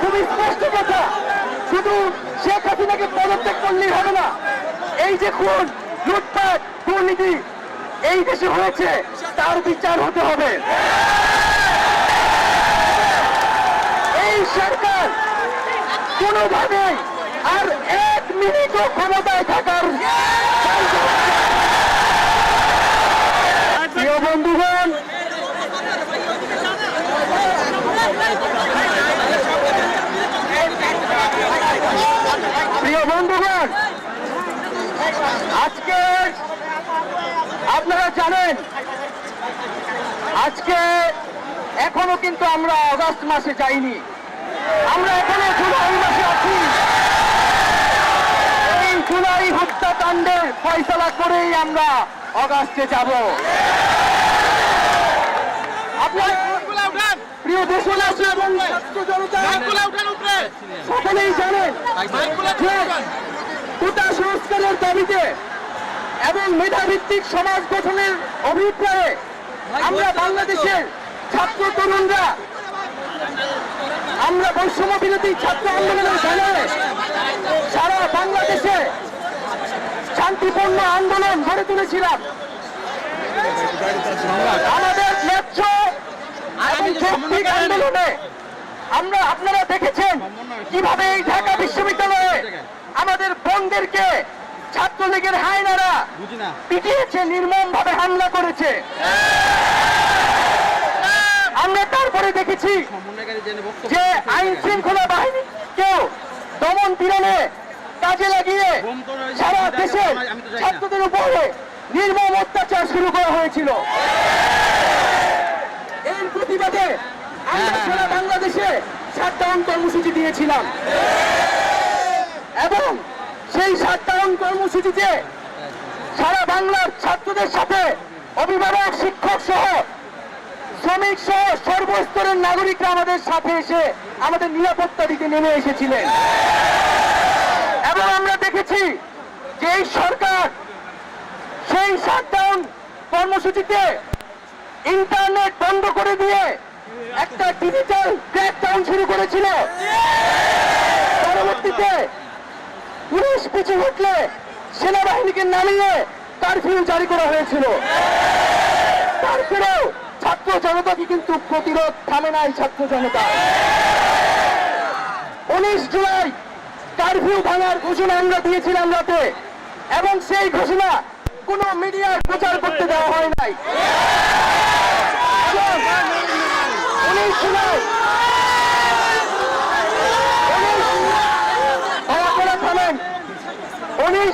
খুবই স্পষ্ট কথা, শুধু শেখ হাসিনাকে পদত্যাগ করলেই হবে না। এই যে খুন, লুটপাট, দুর্নীতি এই দেশে হয়েছে, তার বিচার হতে হবে। এই সরকার কোনোভাবেই আর 1 মিনিটও ক্ষমতায় থাকার, প্রিয় বন্ধুগণ, আজকে আপনারা জানেন, আজকে এখনো কিন্তু আমরা আগস্ট মাসে যাইনি, আমরা এখনো জুলাই মাসে আছি। এই জুলাই হত্যাকাণ্ডের ফয়সালা করেই আমরা আগস্টে যাব। আপনার প্রিয় দেশবাসী এবং ছাত্র জনতা সকলেই জানেন যে কোটা সংস্কারের দাবিতে এবং মেধাভিত্তিক সমাজ গঠনের অভিপ্রায়ে আমরা বাংলাদেশের ছাত্র তরুণরা আমরা বৈষম্য বিরোধী ছাত্র আন্দোলনের ব্যানারে সারা বাংলাদেশে শান্তিপূর্ণ আন্দোলন গড়ে তুলেছিলাম। আমাদের ন্যায্য এবং যৌক্তিক আন্দোলনে আপনারা দেখেছেন কিভাবে এই ঢাকা বিশ্ববিদ্যালয়ে আমাদের বোনদেরকে ছাত্রলীগের হায়নারা পিটিয়েছে, নির্মমভাবে হামলা করেছে। আমরা তারপরে দেখেছি যে আইন শৃঙ্খলা বাহিনীকেও দমন পীড়নে কাজে লাগিয়ে সারা দেশের ছাত্রদের উপরে নির্মম অত্যাচার শুরু করা হয়েছিল। এর প্রতিবাদে আমরা সারা বাংলাদেশে শাটডাউন কর্মসূচি দিয়েছিলাম এবং সেই শাটডাউন কর্মসূচিতে সারা বাংলার ছাত্রদের সাথে অভিভাবক, শিক্ষক সহ, শ্রমিক সহ সর্বস্তরের নাগরিকরা আমাদের সাথে এসে আমাদের নিরাপত্তা দিতে নেমে এসেছিলেন। এবং আমরা দেখেছি যে এই সরকার সেই শাটডাউন কর্মসূচিতে ইন্টারনেট বন্ধ করে দিয়ে একটা ডিজিটাল ক্র্যাকডাউন শুরু করেছিল। পরবর্তীতে পুলিশ পিছু হটলে সেনাবাহিনীকে নামিয়ে কারফিউ জারি করা হয়েছিল। তারপরেও ছাত্র জনতাকে কিন্তু প্রতিরোধ থামে নাই। ছাত্র জনতা 19 জুলাই কারফিউ ভাঙার ঘোষণা আমরা দিয়েছিলাম রাতে, এবং সেই ঘোষণা কোন মিডিয়ায় প্রচার করতে দেওয়া হয় নাই। 19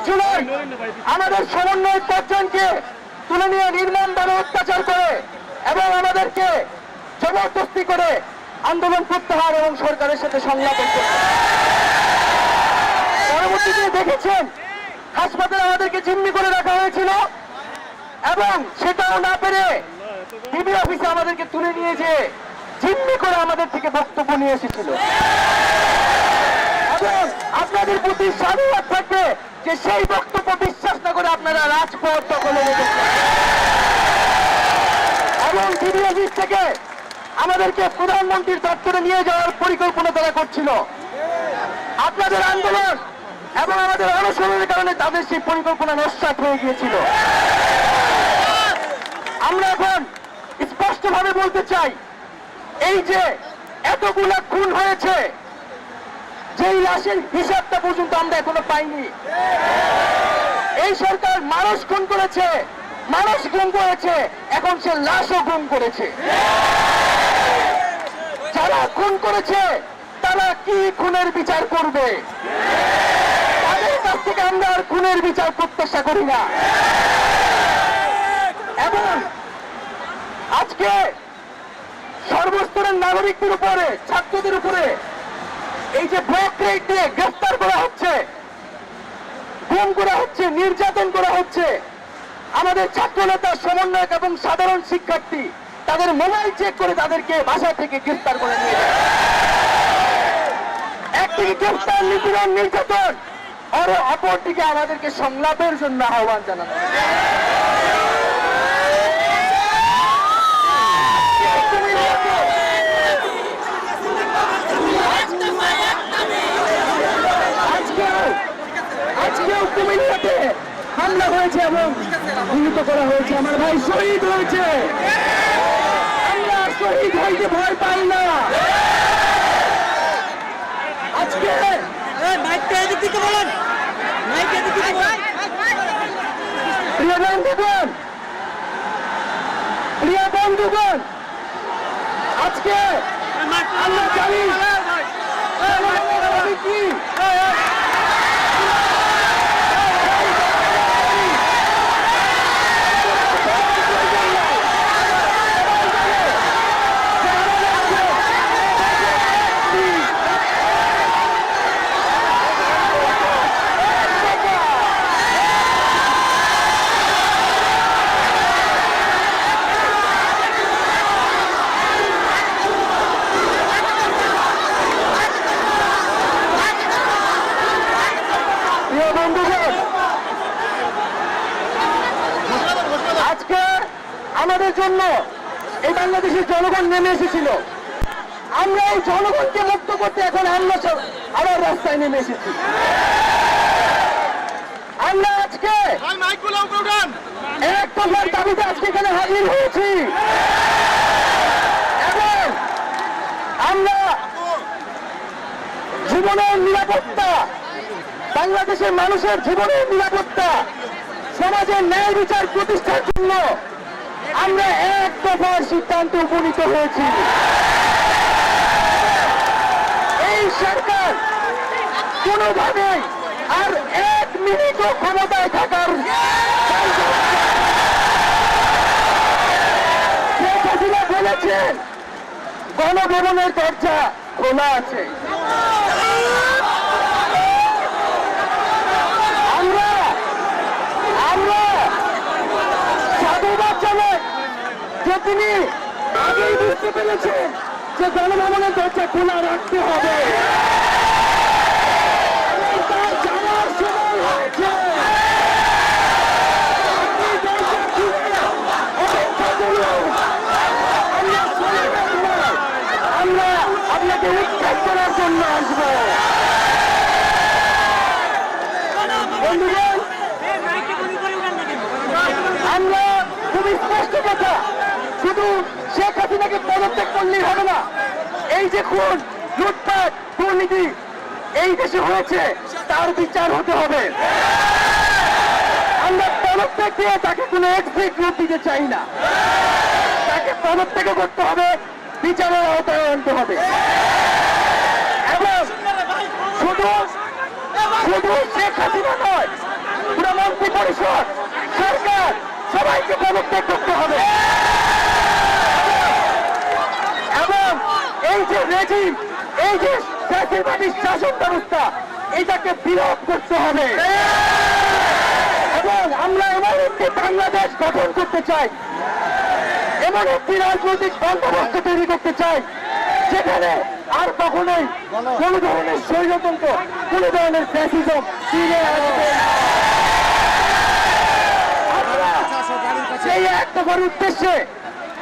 জুলাই আমাদের সমন্বয় 5 জনকে তুলে নিয়ে নির্মমভাবে অত্যাচার করে এবং আমাদেরকে জবরদস্তি করে আন্দোলন প্রত্যাহার এবং সরকারের সাথে সংলাপ করতে। পরবর্তীতে দেখেছেন হাসপাতালে আমাদেরকে জিম্মি করে রাখা হয়েছিল এবং সেটাও না পেরে ডিবি অফিসে আমাদেরকে তুলে নিয়ে যেয়ে জিম্মি করে আমাদের থেকে বক্তব্য নিয়ে এসেছিল। এবং আপনাদের প্রতি সাধুবাদ থাকবে যে সেই বক্তব্য বিশ্বাস না করে আপনারা রাজপথ দখলে রেখেছেন এবং ডিবি অফিস থেকে আমাদেরকে প্রধানমন্ত্রীর দপ্তরে নিয়ে যাওয়ার পরিকল্পনা তারা করছিল। আপনাদের আন্দোলন এবং আমাদের অনশনের কারণে তাদের সেই পরিকল্পনা নস্যাৎ হয়ে গিয়েছিল। আমরা এখন স্পষ্টভাবে বলতে চাই, এই যে এতগুলা খুন হয়েছে, যেই লাশের হিসাবটা পর্যন্ত আমরা এখনো পাইনি। এই সরকার মানুষ খুন করেছে, মানুষ গুম করেছে, এখন সে লাশও গুম করেছে। যারা খুন করেছে তারা কি খুনের বিচার করবে? তাদের কাছ থেকে আমরা আর খুনের বিচার প্রত্যাশা করি না। এবং আজকে সর্বস্তরের নাগরিকদের উপরে, ছাত্রদের উপরে এই যে ব্লক রেড দিয়ে গ্রেফতার করা হচ্ছে, গুম করা হচ্ছে, নির্যাতন করা হচ্ছে, আমাদের ছাত্র নেতা, সমন্বয়ক এবং সাধারণ শিক্ষার্থী তাদের মোবাইল চেক করে তাদেরকে বাসা থেকে গ্রেফতার করে নিয়ে যায়। একদিকে গ্রেফতার, নিপীড়ন, নির্যাতন, আর অপরদিকে আমাদেরকে সংলাপের জন্য আহ্বান জানানো। হামলা হয়েছে এবং নিহত করা হয়েছে, আমার ভাই শহীদ হয়েছে। আমরা শহীদ হইতে ভয় পাই না। আজকে প্রিয় বন্ধুগণ, প্রিয় বন্ধুগণ, আজকে আমরা জানি কি আজকে আমাদের জন্য এই বাংলাদেশের জনগণ নেমে এসেছিল। আমরা এই জনগণকে মুক্ত করতে এখন আমরা আবার রাস্তায় নেমে এসেছি। আমরা আজকে এক দফার দাবিতে আজকে এখানে হাজির হয়েছি এবং আমরা জীবনের নিরাপত্তা, বাংলাদেশের মানুষের জীবনের নিরাপত্তা, সমাজের ন্যায় বিচার প্রতিষ্ঠার জন্য আমরা এক দফার সিদ্ধান্তে উপনীত হয়েছি। এই সরকার কোনোভাবেই আর এক মিনিটও ক্ষমতায় থাকার শেখ হাসিনা বলেছেন গণভবনের দরজা খোলা আছে। যে তিনি আগেই বুঝতে পেরেছেন যে গণভবনের দরজা খোলা রাখতে হবে। তার জানার সময় হয়েছে। আপনি দরজা খুলে অপেক্ষা করুন। আমরা আপনাকে উৎখাত করার জন্য আসবো। বন্ধুগণ, আমরা খুবই স্পষ্ট কথা, শুধু শেখ হাসিনাকে পদত্যাগ করলেই হবে না। এই যে খুন, লুটপাট, দুর্নীতি এই দেশে হয়েছে তার বিচার হতে হবে। আমরা পদত্যাগ দিয়ে তাকে কোনো এক্সিট রূপ দিতে চাই না। তাকে পদত্যাগ করতে হবে, বিচারের আওতায় আনতে হবে এবং শুধু শুধু শেখ হাসিনা নয়, পুরো মন্ত্রী পরিষদ, সরকার সবাইকে পদত্যাগ করতে হবে এবং এই যে রেজিম, এই যে ফ্যাসিবাদী শাসন ব্যবস্থা, এটাকে বিরোধ করতে হবে এবং আমরা এমন একটি বাংলাদেশ গঠন করতে চাই, এমন একটি রাজনৈতিক বন্দোবস্ত তৈরি করতে চাই যেখানে আর কখনোই কোন ধরনের স্বৈরতন্ত্র, কোন ধরনের ফ্যাসিজম ফিরে আসবে। সেই এক দফার উদ্দেশ্যে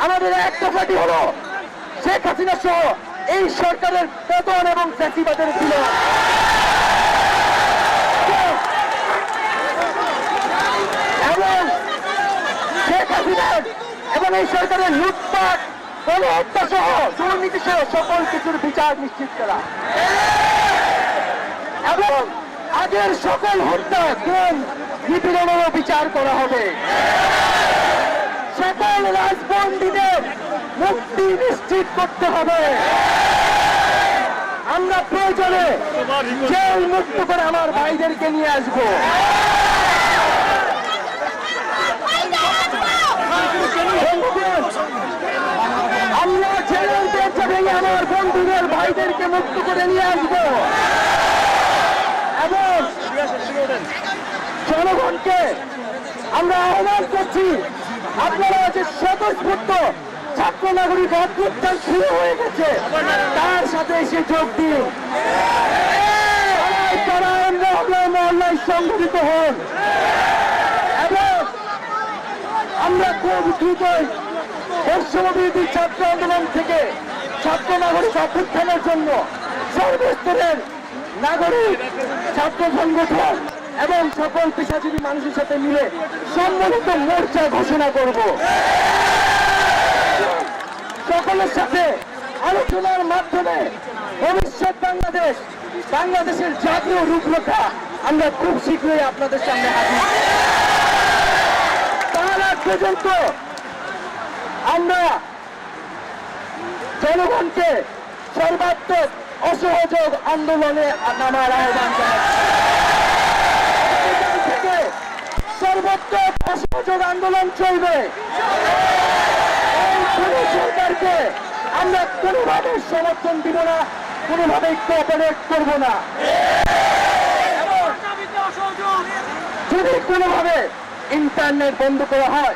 আমাদের এক দফাটি হলো শেখ হাসিনা সহ এই সরকারের পতন এবং ফ্যাসিবাদের ছিল এবং শেখ হাসিনার এবং এই সরকারের লুটপাট, গণহত্যা সহ দুর্নীতি সহ সকল কিছুর বিচার নিশ্চিত করা এবং আগের সকল হত্যা, খুন, নিপীড়নেরও বিচার করা হবে। সকল রাজবন্দীদের মুক্তি নিশ্চিত করতে হবে। আমরা প্রয়োজনে জেল মুক্ত করে আমার ভাইদেরকে নিয়ে আসবো। আমরা জেলের দরজা ভেঙে আমার বন্ধুদের, ভাইদেরকে মুক্ত করে নিয়ে আসবো এবং জনগণকে আমরা আহ্বান করছি, আপনারা যে স্বতঃস্ফূর্ত ছাত্র নাগরিক অভ্যুত্থান শুরু হয়ে গেছে তার সাথে এসে যোগ দিন। তারা মহল্লায় সংগঠিত হন এবং আমরা খুব দ্রুতই বৈষম্যবিরোধী ছাত্র আন্দোলন থেকে ছাত্র নাগরিক অভ্যুত্থানের জন্য সর্বস্তরের নাগরিক ছাত্র সংগঠন এবং সকল পেশাজীবী মানুষের সাথে মিলে সম্মিলিত মোর্চা ঘোষণা করব। সকলের সাথে আলোচনার মাধ্যমে ভবিষ্যৎ বাংলাদেশের জাতীয় রূপরেখা আমরা খুব শীঘ্রই আপনাদের সামনে হাজির। তার আগ পর্যন্ত আমরা জনগণকে সর্বাত্মক অসহযোগ আন্দোলনে নামার আহ্বান জানাচ্ছি। সর্বাত্মক অসহযোগ আন্দোলন চলবে। এই সরকারকে আমরা কোনোভাবে সমর্থন দিব না, কোনোভাবে কোঅপারেট করব না। যদি কোনোভাবে ইন্টারনেট বন্ধ করা হয়,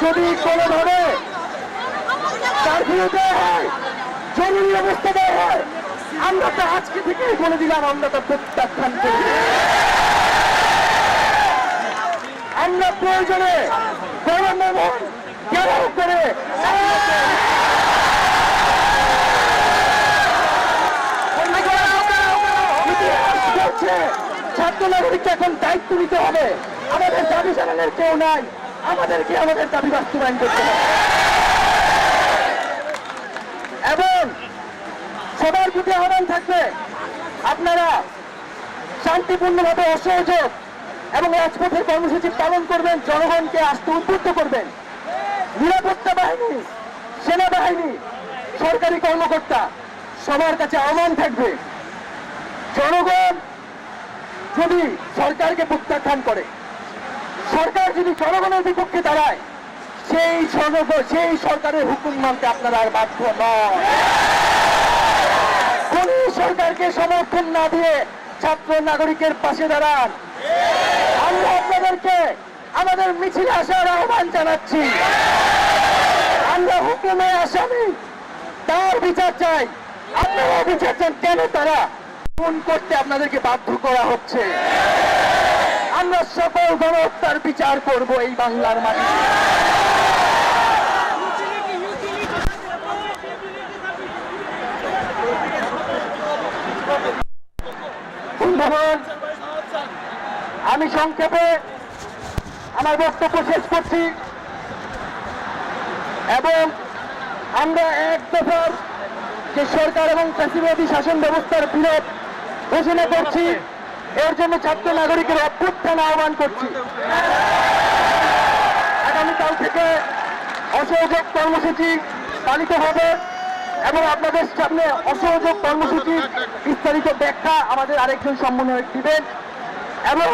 যদি কোনোভাবে কারফিউ দেওয়া হয়, জরুরি অবস্থা দেওয়া হয়, আমরা তো আজকে থেকেই বলে দিলাম আমরা তো প্রত্যাখ্যান করি। আমরা প্রয়োজনে গণভবন ঘেরাও করে ছাত্র নাগরিককে এখন দায়িত্ব নিতে হবে। আমাদের দাবি জানানোর কেউ নাই, আমাদেরকে আমাদের দাবি বাস্তবায়ন করতে হবে। এবং সবার প্রতি আহ্বান থাকবে, আপনারা শান্তিপূর্ণভাবে অসহযোগ এবং রাজপথের কর্মসূচি পালন করবেন, জনগণকে আসতে উদ্বুদ্ধ করবেন। নিরাপত্তা বাহিনী, সেনাবাহিনী, সরকারি কর্মকর্তা সবার কাছে আহ্বান থাকবে, জনগণ যদি সরকারকে প্রত্যাখ্যান করে, সরকার যদি জনগণের বিপক্ষে দাঁড়ায়, সেই সরকারের হুকুম মানতে আপনারা আর বাধ্য নয়। কোন সরকারকে সমর্থন না দিয়ে ছাত্র নাগরিকের পাশে দাঁড়ান। আমরা আপনাদেরকে আমাদের মিছিলে আসার আহ্বান জানাচ্ছি। আমরা হুকুমে আসামি, তার বিচার চাই। আপনারা বিচার চান কেন তারা খুন করতে আপনাদেরকে বাধ্য করা হচ্ছে। আমরা সকল গণহত্যার বিচার করব এই বাংলার মাটিতে। বন্ধুগণ, আমি সংক্ষেপে আমার বক্তব্য শেষ করছি এবং আমরা এক দফার যে সরকার এবং ফ্যাসিবাদী শাসন ব্যবস্থার বিরোধ ঘোষণা করছি। এর জন্য ছাত্র নাগরিকের অভ্যুত্থান আহ্বান করছি। আগামীকাল থেকে অসহযোগ কর্মসূচি পালিত হবে এবং আপনাদের সামনে অসহযোগ কর্মসূচির বিস্তারিত ব্যাখ্যা আমাদের আরেকজন সমন্বয়ক দিবেন। এবং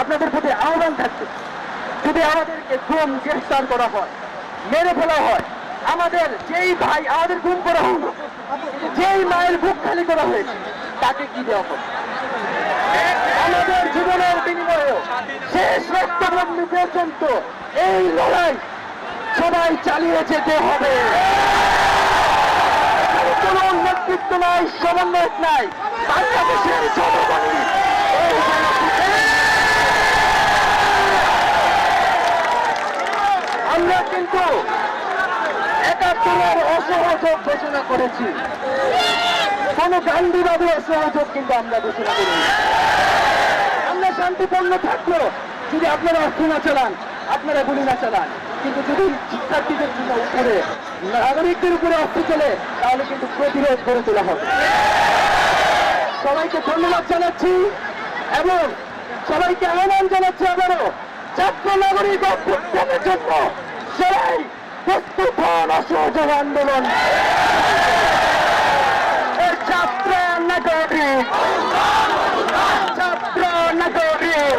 আপনাদের প্রতি আহ্বান থাকবে, যদি আমাদেরকে গুম গ্রেফতার করা হয়, মেরে ফেলা হয়, আমাদের যেই ভাই আমাদের গুম করা হলো, যেই মায়ের বুক খালি করা হয়েছে, তাকে কি দেওয়া হবে? আমাদের জীবনের বিনিময়ে শেষ রক্তবন্ধু পর্যন্ত এই লড়াই সবাই চালিয়ে যেতে হবে। কোনো নেতৃত্ব নাই, সমন্বয়ক নাই, বাংলাদেশের জনগণই আমরা কিন্তু ৭১-এর অসহযোগ ঘোষণা করেছি। কোন গান্ধীবাদী অসহযোগ কিন্তু আমরা ঘোষণা করিনি। আমরা শান্তিপূর্ণ থাকলো যদি আপনারা অস্ত্র না চালান, আপনারা গুলি না চালান, কিন্তু যদি শিক্ষার্থীদের জন্য উপরে নাগরিকদের উপরে অস্ত্র চলে, তাহলে কিন্তু প্রতিরোধ করে তোলা হবে। সবাইকে ধন্যবাদ জানাচ্ছি এবং সবাইকে আহ্বান জানাচ্ছি আবারও ছাত্র নাগরিক অভ্যুত্থানের জন্য সবাই প্রস্তুত হন। অসহযোগ আন্দোলন ছাত্র নাগরিক, ছাত্র নাগরিক,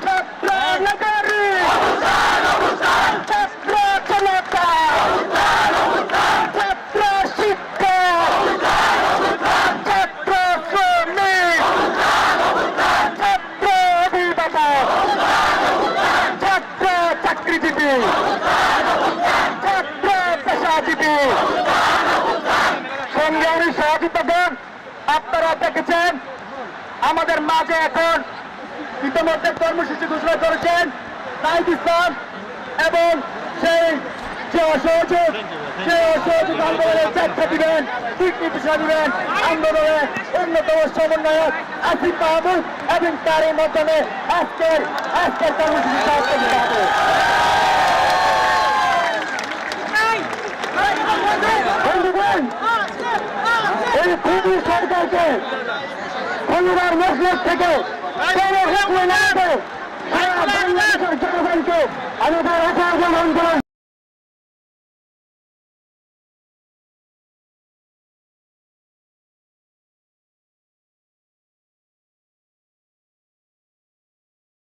ছাত্র নাগরিক, ছাত্র জনতা, ছাত্র শিক্ষক, ছাত্র শ্রমিক, ছাত্র অভিভাবক, ছাত্র চাকরিজীবী, ছাত্র পেশাজীবী, সংগ্রামী সহযোগিতাগণ, আপনারা দেখেছেন আমাদের মাঝে এখন ইতিমধ্যে কর্মসূচি ঘোষণা করেছেন নাহিদ ইসলাম এবং সেই যে অসহযোগ আন্দোলনের ব্যাখ্যা দিবেন, দিক নির্দেশনা দিবেন আন্দোলনের অন্যতম সমন্বয়ক আসিফ মাহমুদ এবং তারই মাধ্যমে আজকের কর্মসূচি সমাপ্ত হতে হবে। বন্ধুগণ, এই খুবই সরকারকে শনিবার মসজিদ থেকে সারা বাংলাদেশের জনগণকে আমি তার আশা গ্রহণ করেন।